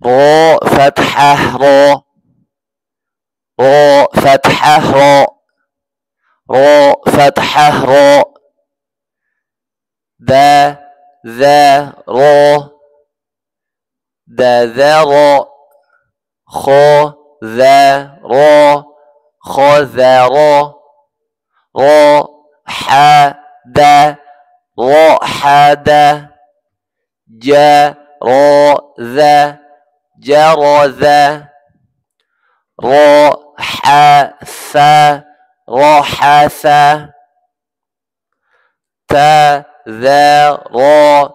را فتحة را را فتحة را را فتحة را ذا را ذا را ذا را ذا را را حدا ذا جرذا راحثا تذرا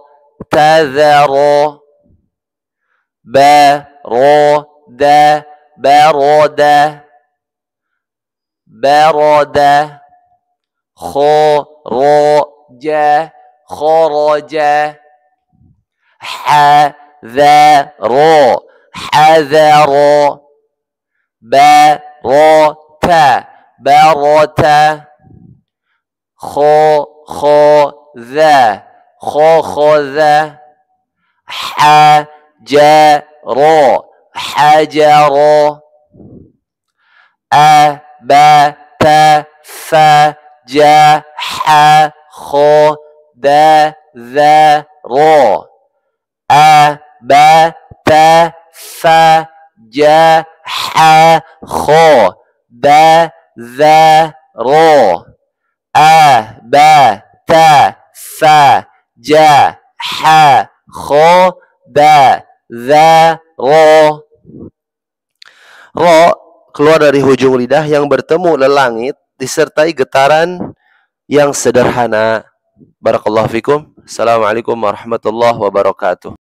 بردا خرج حذرا برت خذ حجرا أبت فجح خذرا أبت فجح خذرا أبت فجح خذرا. Ro keluar dari hujung lidah yang bertemu lelangit disertai getaran yang sederhana. Barakallahu fikum. Assalamualaikum warahmatullahi wabarakatuh.